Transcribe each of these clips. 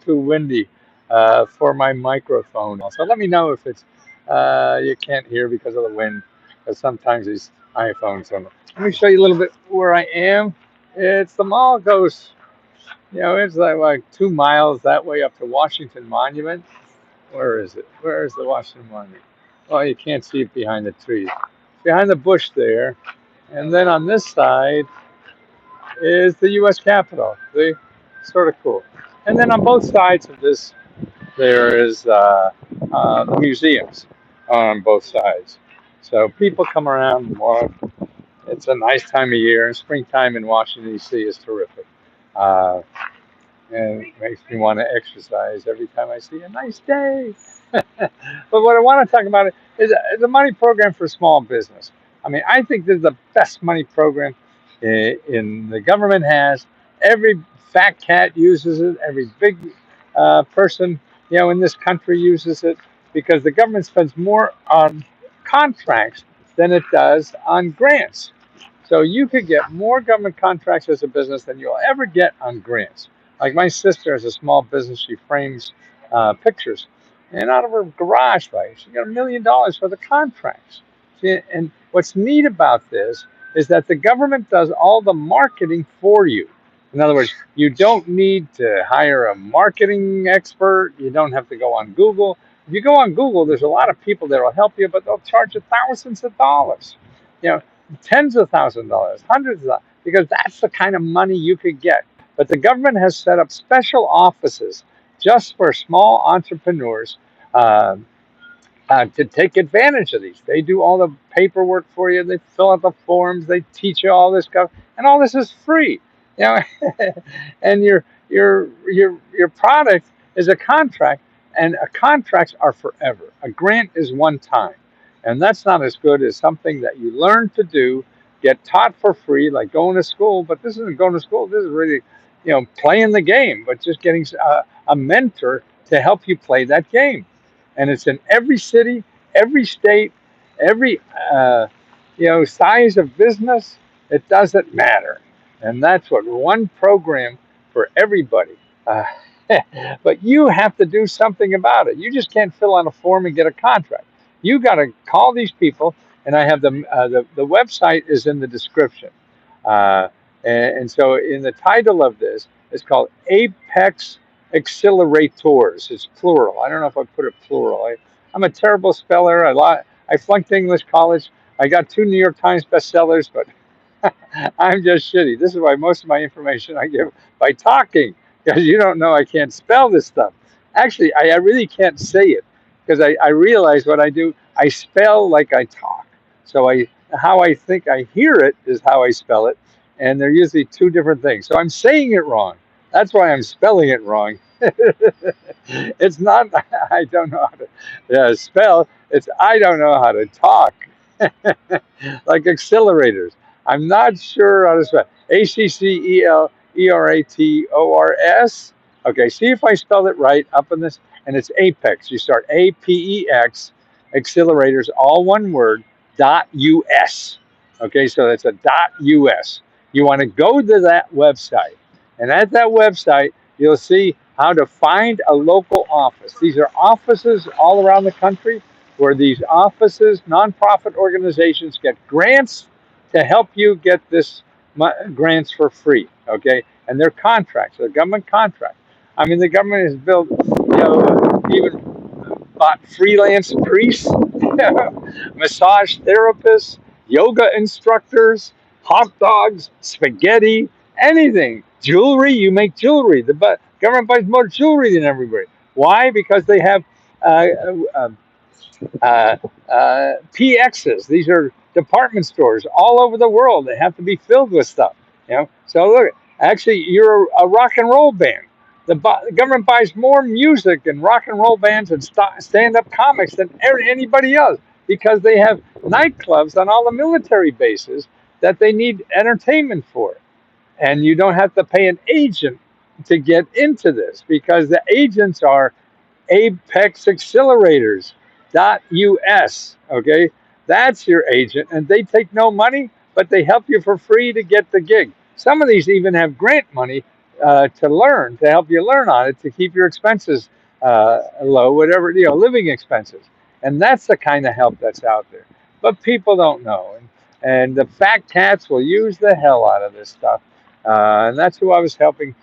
too windy for my microphone. So let me know if it's you can't hear because of the wind. Because sometimes these iPhones don't. Let me show you a little bit where I am. It's the mall goes, it's like 2 miles that way up to Washington Monument. Where is it? Where is the Washington Monument? Oh, you can't see it behind the trees. Behind the bush there. And then on this side is the U.S. Capitol. See? Sort of cool. And then on both sides of this, there is the museums on both sides. So people come around and walk. It's a nice time of year. Springtime in Washington, D.C. is terrific. Uh, and it makes me want to exercise every time I see a nice day. But what I want to talk about is the money program for small business. I mean, I think this is the best money program in the government has. Every fat cat uses it. Every big person, in this country uses it because the government spends more on contracts than it does on grants. So you could get more government contracts as a business than you'll ever get on grants. Like my sister has a small business; she frames pictures, and out of her garage, like she got $1 million for the contracts. And what's neat about this is that the government does all the marketing for you. In other words, you don't need to hire a marketing expert. You don't have to go on Google. If you go on Google, there's a lot of people that will help you, but they'll charge you thousands of dollars. You know, tens of thousands of dollars, hundreds of dollars, because that's the kind of money you could get. But the government has set up special offices just for small entrepreneurs uh, to take advantage of these. They do all the paperwork for you. They fill out the forms. They teach you all this stuff, and all this is free. You know, and your product is a contract, and contracts are forever. A grant is one time, and that's not as good as something that you learn to do, get taught for free, like going to school. But this isn't going to school. This is really, playing the game, but just getting a mentor to help you play that game. And it's in every city, every state, every size of business. It doesn't matter, and that's what one program for everybody. Uh, but you have to do something about it. You just can't fill out a form and get a contract. You got to call these people, and I have the website is in the description. Uh, and so in the title of this, it's called Apex Accelerators. It's plural. I don't know if I put it plural. I'm a terrible speller. I flunked English college. I got 2 New York Times bestsellers, but I'm just shitty. This is why most of my information I give by talking, because you don't know I can't spell this stuff. Actually, I really can't say it because I realize what I do. I spell like I talk. So how I think I hear it is how I spell it, and they're usually two different things. So I'm saying it wrong. That's why I'm spelling it wrong. It's not I don't know how to spell. It's I don't know how to talk. Like accelerators. I'm not sure how to spell Accelerators. Okay, see if I spelled it right up in this. And it's Apex. You start APEX, accelerators, all one word, .us. Okay, so that's a .us. You want to go to that website. And at that website, you'll see how to find a local office. These are offices all around the country where these offices, nonprofit organizations, get grants to help you get this grants for free. Okay, and they're contracts, they're government contracts. I mean, the government has built, even bought freelance priests, massage therapists, yoga instructors, hot dogs, spaghetti, anything. Jewelry, you make jewelry. The government buys more jewelry than everybody. Why? Because they have uh, uh, PXs. These are department stores all over the world. They have to be filled with stuff. So look, actually, you're a rock and roll band. The government buys more music and rock and roll bands and stand-up comics than anybody else because they have nightclubs on all the military bases that they need entertainment for. And you don't have to pay an agent to get into this because the agents are Apex Accelerators .us. Okay, that's your agent, and they take no money, but they help you for free to get the gig. Some of these even have grant money to learn, to help you learn on it, to keep your expenses low, whatever, living expenses. And that's the kind of help that's out there. But people don't know. And the fat cats will use the hell out of this stuff. And that's who I was helping.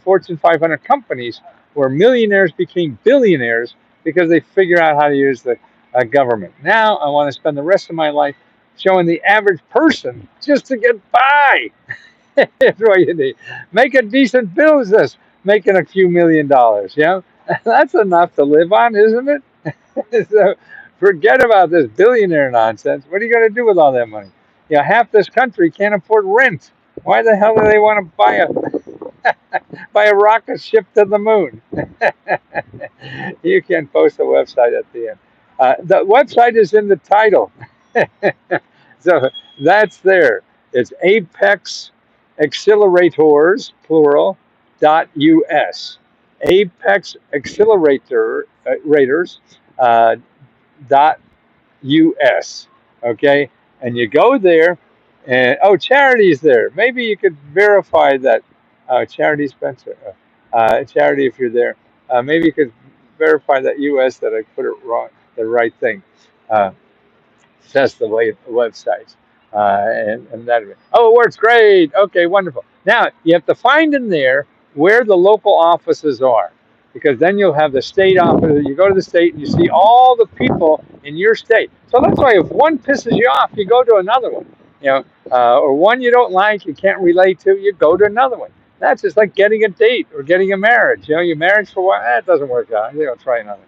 Fortune 500 companies where millionaires became billionaires because they figure out how to use the government. Now I want to spend the rest of my life showing the average person just to get by. That's what you need. Make a decent business, making a few $1,000,000. That's enough to live on, isn't it? So forget about this billionaire nonsense. What are you going to do with all that money? Half this country can't afford rent. Why the hell do they want to buy a rocket ship to the moon? You can post a website at the end. The website is in the title. So that's there. It's Apex Accelerators, plural, .us. Apex Accelerators, dot US. Okay, and you go there, and Charity is there. Maybe you could verify that. Charity Spencer, Charity, if you're there, maybe you could verify that US that I put it wrong, the right thing. Uh, Test the websites. And that. Oh, it works great. Okay, wonderful. Now you have to find in there where the local offices are, because then you'll have the state office. You go to the state and you see all the people in your state. So that's why if one pisses you off, you go to another one. Or one you don't like, you can't relate to, you go to another one. That's just like getting a date or getting a marriage. You're married for a while, it doesn't work out. I'll try another.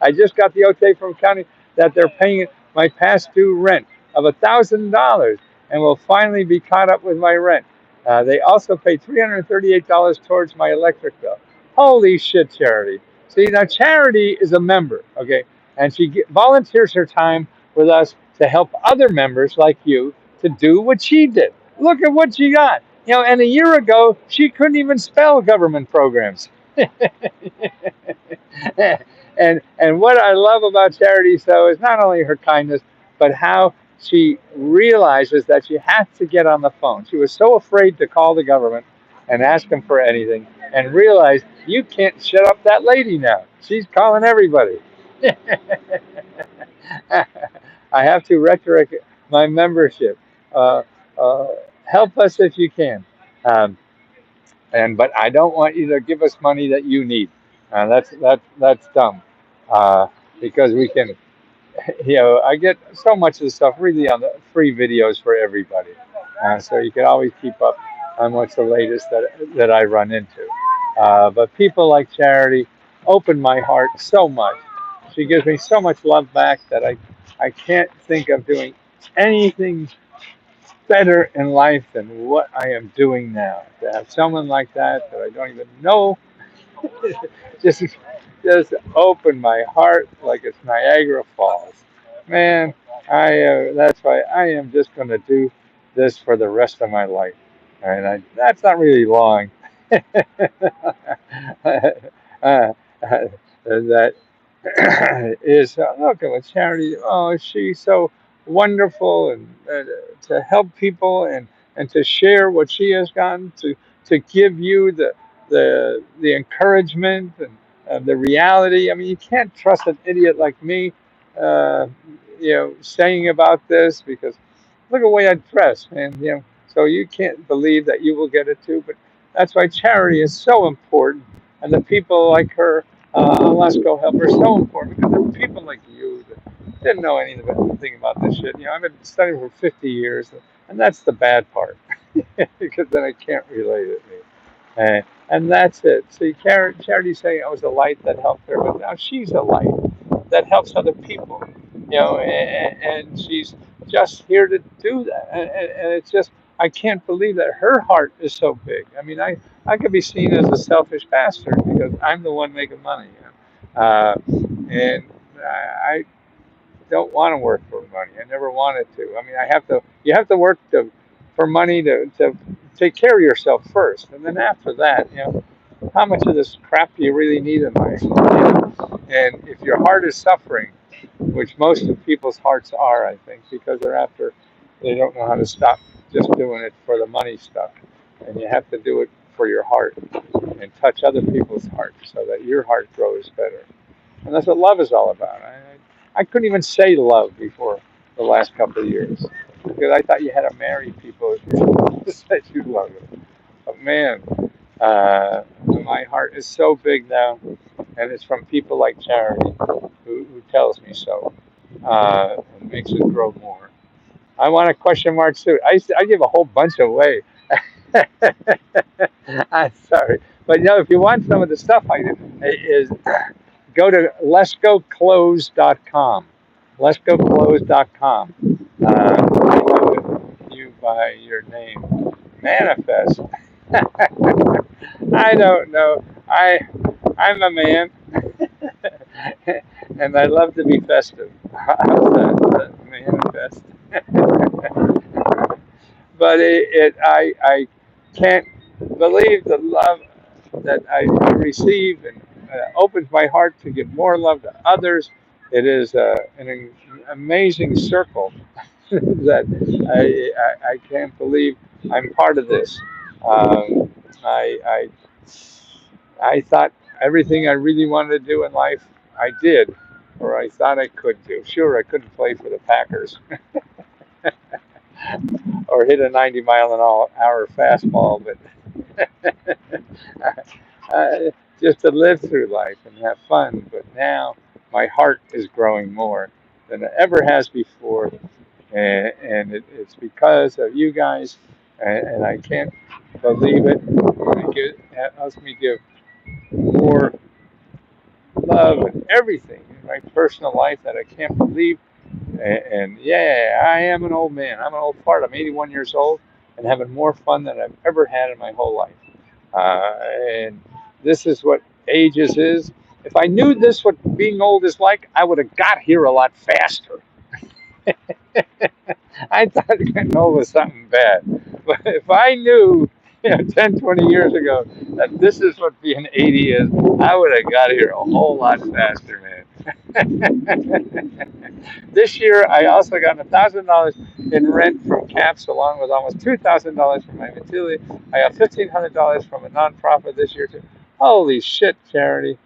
I just got the okay from county that they're paying my past due rent of $1,000 and will finally be caught up with my rent. They also paid $338 towards my electric bill. Holy shit, Charity. See, now Charity is a member, okay? And she volunteers her time with us to help other members like you to do what she did. Look at what she got. And a year ago, she couldn't even spell government programs. And what I love about Charity so is not only her kindness, but how she realizes that she has to get on the phone. She was so afraid to call the government and ask them for anything, and realized you can't shut up that lady now. She's calling everybody. I have to resurrect my membership. Uh, uh, Help us if you can. Um, but I don't want you to give us money that you need. That's dumb. Uh, because we can, I get so much of the stuff really on the free videos for everybody. So you can always keep up on what's the latest that I run into. But people like Charity open my heart so much. She gives me so much love back that I can't think of doing anything better in life than what I am doing now. To have someone like that I don't even know, just just open my heart like it's Niagara Falls. Man, I that's why I am just going to do this for the rest of my life. And that's not really long. That is look at what Charity. Oh, she's so wonderful, and to help people and to share what she has gotten to give you the encouragement and the reality. I mean, you can't trust an idiot like me, uh, saying about this, because look at the way I dress, man. So you can't believe that you will get it too. But that's why Charity is so important, and the people like her, Let's Go Help, are so important, because there were people like you that didn't know anything about this shit. I've been studying for 50 years, and that's the bad part, because then I can't relate it. And that's it. See, Charity's saying I was a light that helped her, but now she's a light that helps other people. And she's just here to do that. And it's just, I can't believe that her heart is so big. I mean, I could be seen as a selfish bastard because I'm the one making money. And I don't want to work for money. I never wanted to. I mean, you have to work for money to take care of yourself first. And then after that, how much of this crap do you really need in life? And if your heart is suffering, which most of people's hearts are, I think, because they don't know how to stop just doing it for the money stuff. And you have to do it for your heart and touch other people's hearts so that your heart grows better. And that's what love is all about. I couldn't even say love before the last couple of years because I thought you had to marry people to say you love them. But man, my heart is so big now, and it's from people like Charity who tells me so. And makes it grow more. I want a question mark suit. I give a whole bunch away. I'm sorry, but if you want some of the stuff I do, is go to letsgoclothes.com. Letsgoclothes.com. I know you by your name. Manifest. I don't know. I'm a man, and I love to be festive. How's that manifest? But I can't believe the love that I receive and opens my heart to give more love to others. It is an amazing circle that I can't believe I'm part of this. Um, I I thought everything I really wanted to do in life, I did, or I thought I could do. Sure, I couldn't play for the Packers or hit a 90-mile-an-hour fastball, but just to live through life and have fun. But now my heart is growing more than it ever has before, it's because of you guys, and I can't believe it. It helps me give more love and everything in my personal life that I can't believe. And yeah, I am an old man. I'm an old fart. I'm 81 years old and having more fun than I've ever had in my whole life. And this is what ages is. If I knew this what being old is like, I would have got here a lot faster. I thought getting old was something bad. But if I knew 10, 20 years ago that this is what being 80 is, I would have got here a whole lot faster, man. This year, I also got $1,000 in rent from CAPS, along with almost $2,000 from my utility. I got $1,500 from a nonprofit this year, too. Holy shit, Charity.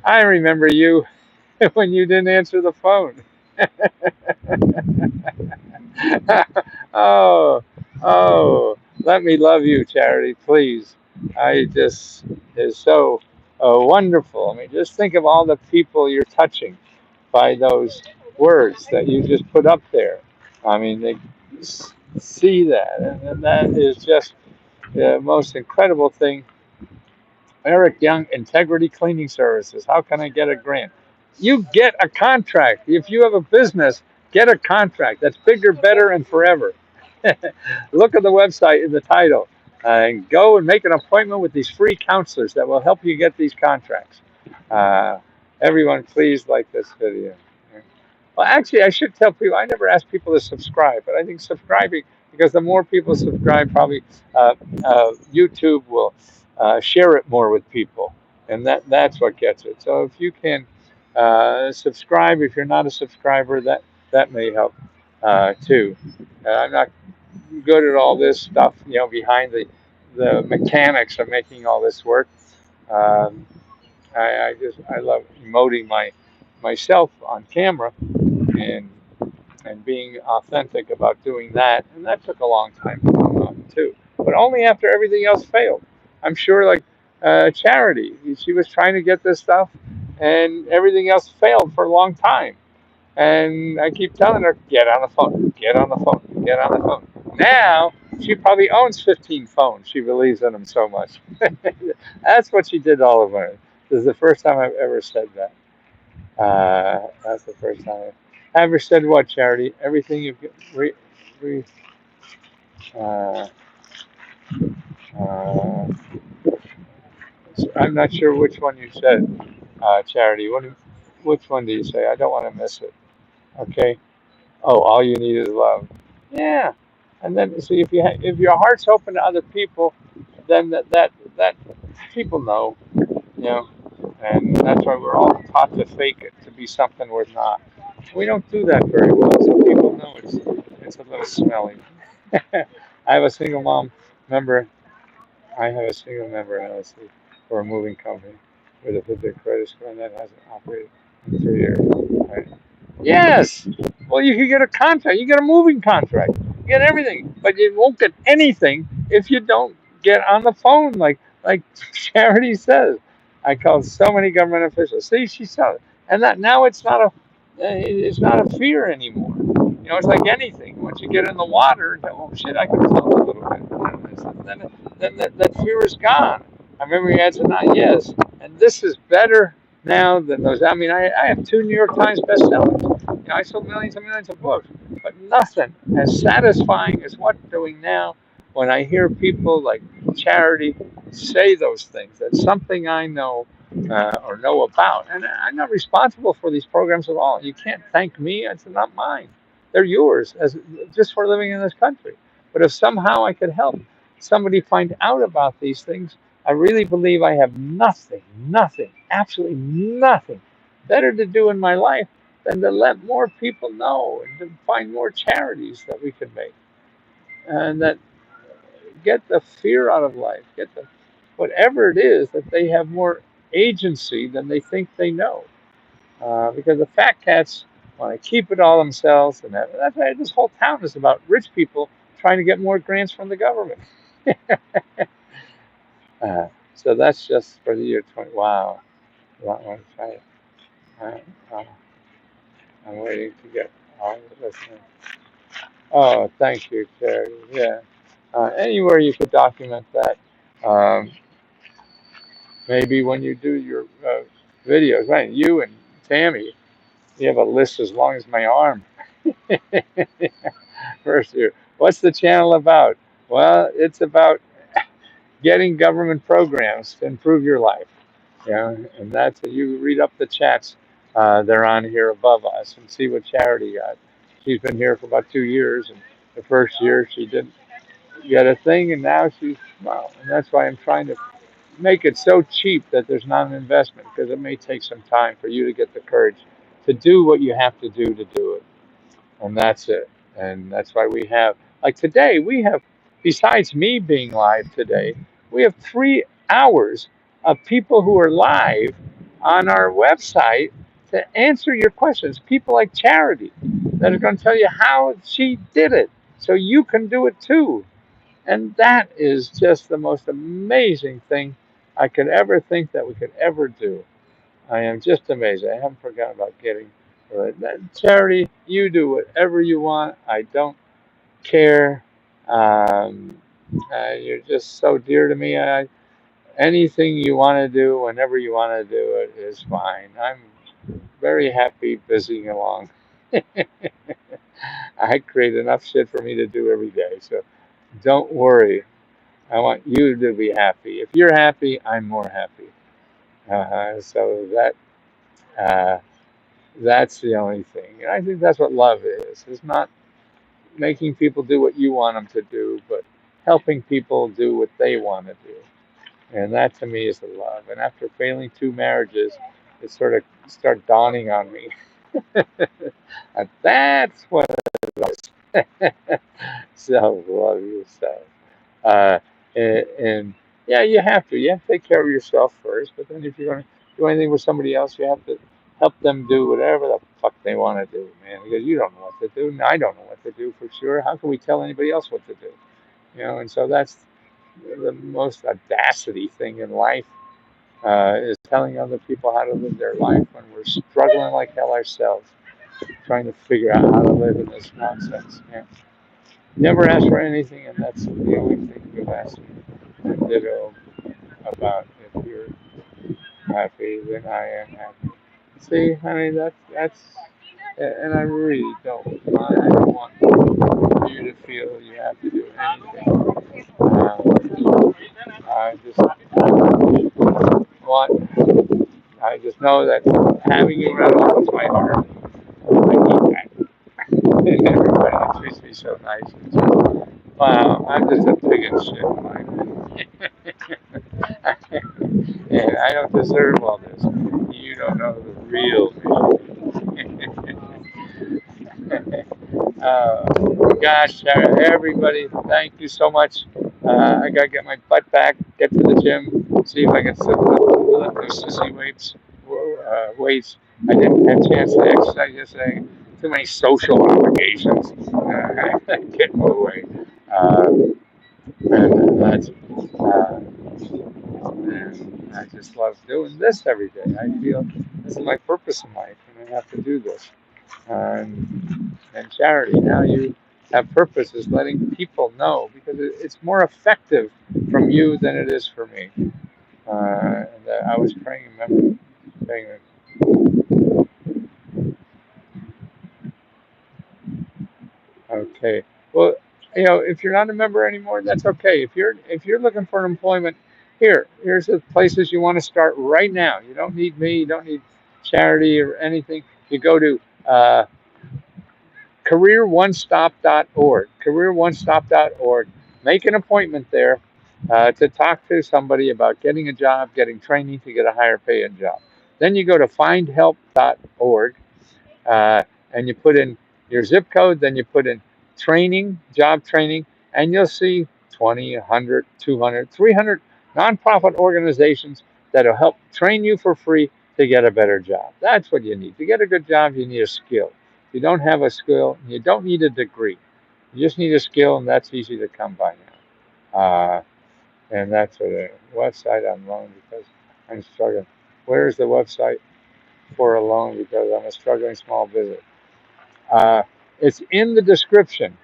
I remember you when you didn't answer the phone. Oh, oh, let me love you, Charity, please. I just is so wonderful. I mean, just think of all the people you're touching by those words that you just put up there. I mean, they see that, and that is just the most incredible thing. Eric Young, Integrity Cleaning Services. How can I get a grant? You get a contract. If you have a business, get a contract. That's bigger, better, and forever. Look at the website in the title and go and make an appointment with these free counselors that will help you get these contracts. Uh, Everyone, please like this video. Well, actually, I should tell people, I never ask people to subscribe, but I think subscribing, because the more people subscribe, probably YouTube will share it more with people. And that's what gets it. So if you can subscribe, if you're not a subscriber, that may help too. I'm not good at all this stuff, behind the mechanics of making all this work. Um, I love emoting myself on camera and being authentic about doing that, and that took a long time to come on too. But only after everything else failed. I'm sure, like Charity, she was trying to get this stuff, and everything else failed for a long time. And I keep telling her, get on the phone, get on the phone, get on the phone. Now she probably owns 15 phones. She believes in them so much. That's what she did all of them. This is the first time I've ever said that. That's the first time I've ever said what, Charity? Everything you've re, uh, uh, I'm not sure which one you said, Charity. Which one do you say? I don't want to miss it. Okay. Oh, all you need is love. Yeah. And then see if your heart's open to other people, then that people know, and that's why we're all taught to fake it to be something we're not. We don't do that very well, so people know it's a little smelly. I have a single mom member I have a single member LLC for a moving company with a good credit score, and that hasn't operated in 3 years. Right. Yes. Well, you can get a contract. You get a moving contract. You get everything, but you won't get anything if you don't get on the phone, like Charity says. I called so many government officials. See, she saw it, and that now it's not a fear anymore. You know, it's like anything. Once you get in the water, oh shit, I can float a little bit. Then that fear is gone. I remember you answered not yes, and this is better now than those. I mean, I have 2 New York Times bestsellers. You know, I sold millions and millions of books, but nothing as satisfying as what I'm doing now when I hear people like Charity say those things. That's something I know or know about. And I'm not responsible for these programs at all. You can't thank me, it's not mine. They're yours as just for living in this country. But if somehow I could help somebody find out about these things, I really believe I have nothing, absolutely nothing better to do in my life than to let more people know and to find more charities that we can make and that get the fear out of life, get the whatever it is that they have more agency than they think they know. Because the fat cats want to keep it all themselves, and that's why this whole town is about rich people trying to get more grants from the government. uh, so that's just for the year 20. Wow. Well, I'm trying to- uh, I'm waiting to get all the listeners. Oh, thank you, Terry. Yeah. Anywhere you could document that. Um, maybe when you do your videos, right? You and Tammy, you have a list as long as my arm. First year. What's the channel about? Well, it's about getting government programs to improve your life. Yeah, and that's you read up the chats. They're on here above us and see what Charity got. She's been here for about 2 years, and the first year she didn't get a thing, and now she's wow. And that's why I'm trying to make it so cheap that there's not an investment because it may take some time for you to get the courage to do what you have to do it. And that's it. And that's why we have, like today, we have, besides me being live today, we have 3 hours of people who are live on our website to answer your questions. People like Charity that are going to tell you how she did it so you can do it too. And that is just the most amazing thing I could ever think that we could ever do. I am just amazed. I haven't forgotten about getting Charity. You do whatever you want. I don't care. Um, you're just so dear to me. Anything you want to do, whenever you want to do it, is fine. I'm very happy busying along. I create enough shit for me to do every day. So don't worry. I want you to be happy. If you're happy, I'm more happy. So uh, that's the only thing. And I think that's what love is. It's not making people do what you want them to do, but helping people do what they want to do. And that to me is the love. And after failing 2 marriages, it sort of started dawning on me. And that's what it was. So love yourself. Uh, and yeah, you have to. You have to take care of yourself first. But then if you're going to do anything with somebody else, you have to help them do whatever the fuck they want to do, man. Because you don't know what to do, and I don't know what to do for sure. How can we tell anybody else what to do? You know, and so that's the most audacity thing in life is telling other people how to live their life when we're struggling like hell ourselves, trying to figure out how to live in this nonsense. Yeah. Never ask for anything, and that's the only thing you've asked me. And ditto about if you're happy, then I am happy. See, honey, that's, and I really don't mind. I don't want you to feel you have to do anything. I just want, I just know that having you around opens my heart. I need that. And everybody that treats me so nice. It's just, wow, I'm just a pig in shit, Mike. And I don't deserve all this. You don't know the real me. Gosh, everybody, thank you so much I gotta get my butt back, get to the gym, see if I can lift those sissy weights. I didn't have a chance to exercise yesterday. Too many social obligations. Get away. Uh, and that's and I just love doing this every day. I feel this is my purpose in life, and I have to do this. And charity. Now you have purpose is letting people know because it's more effective from you than it is for me. And I was praying, remember, praying. Okay. Well, if you're not a member anymore, that's okay. If you're looking for employment, here's the places you want to start right now. You don't need me. You don't need charity or anything. You go to careeronestop.org. Careeronestop.org. Make an appointment there to talk to somebody about getting a job, getting training to get a higher paying job. Then you go to findhelp.org and you put in your zip code, then you put in training, job training, and you'll see 20, 100, 200, 300 nonprofit organizations that'll help train you for free to get a better job. That's what you need. To get a good job, you need a skill. If you don't have a skill, you don't need a degree. You just need a skill, and that's easy to come by now. And that's a website on loan because I'm struggling. Where's the website for a loan because I'm a struggling small business? Uh, it's in the description.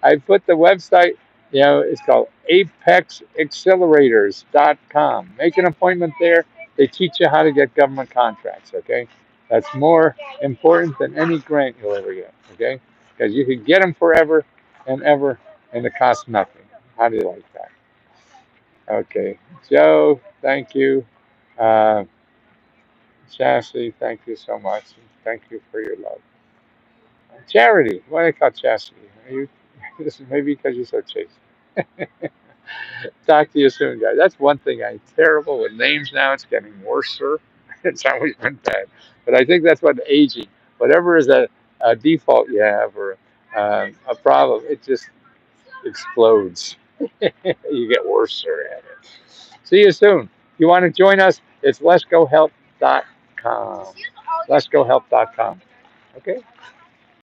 I put the website, it's called apexaccelerators.com. Make an appointment there. They teach you how to get government contracts, okay? That's more important than any grant you'll ever get, okay? Because you can get them forever and ever, and it costs nothing. How do you like that? Okay. Joe, thank you. Uh, Chastity, thank you so much. Thank you for your love. Charity. Why do they call chastity? Are you, this is maybe because you're so chaste. Talk to you soon, guys. That's one thing I'm terrible with names now. It's getting worse, sir. It's always been bad. But I think that's what aging, whatever is a default you have or a problem, it just explodes. You get worse, sir, at it. See you soon. If you want to join us, it's letsgohelp.com. Letsgohelp.com. Okay?